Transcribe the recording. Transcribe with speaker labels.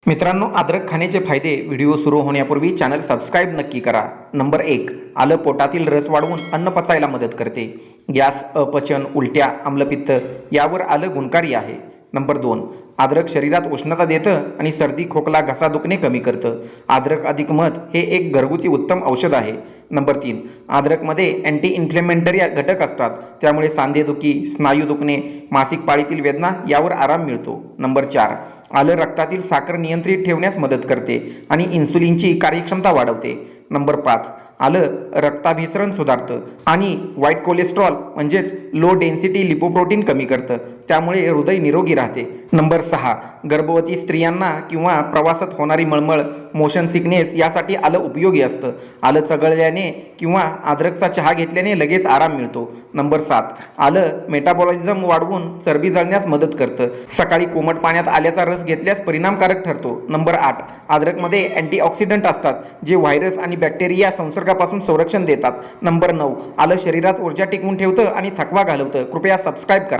Speaker 1: मित्रांनो, अद्रक खाण्याचे फायदे व्हिडिओ सुरू होण्यापूर्वी चॅनल सबस्क्राईब नक्की करा। नंबर 1, आलं पोटातील रस वाढवून अन्न पचायला मदत करते। गॅस, अपचन, उलट्या, आम्लपित्त यावर आलं गुणकारी आहे। नंबर 2, अद्रक शरीरात उष्णता देतं आणि सर्दी, खोकला, घसा दुखणे कमी करतं। अद्रक अधिक मध हे एक घरगुती उत्तम औषध आहे। नंबर 3, अद्रकमध्ये अँटी इन्फ्लेमेटरी घटक असतात, त्यामुळे सांधेदुखी, स्नायू दुखणे, मासिक पाळीतील वेदना यावर आराम मिळतो। नंबर 4, आलं रक्तातील साखर नियंत्रित ठेवण्यास मदत करते आणि इन्सुलिनची कार्यक्षमता वाढवते। नंबर 5, आलं रक्ताभिसरण सुधारतं आणि वाईट कोलेस्ट्रॉल म्हणजेच लो डेन्सिटी लिपोप्रोटीन कमी करतं, त्यामुळे हृदय निरोगी राहते। नंबर 6, गर्भवती स्त्रियांना किंवा प्रवासात होणारी मळमळ, मोशन सिकनेस यासाठी आलं उपयोगी असतं। आलं चघळल्याने किंवा अद्रकचा चहा घेतल्याने लगेच आराम मिळतो। नंबर 7, आलं मेटाबॉलिझम वाढवून चरबी जळण्यास मदत करतं। सकाळी कोमट पाण्यात आल्याचा रस घेतल्यास परिणामकारक ठरतो। नंबर 8, अद्रकमध्ये अँटीऑक्सिडंट असतात, जे व्हायरस आणि बॅक्टेरिया संसर्गापासून संरक्षण देतात। नंबर 9, आलं शरीरात ऊर्जा टिकवून ठेवतं आणि थकवा घालवतं। कृपया सबस्क्राईब करा।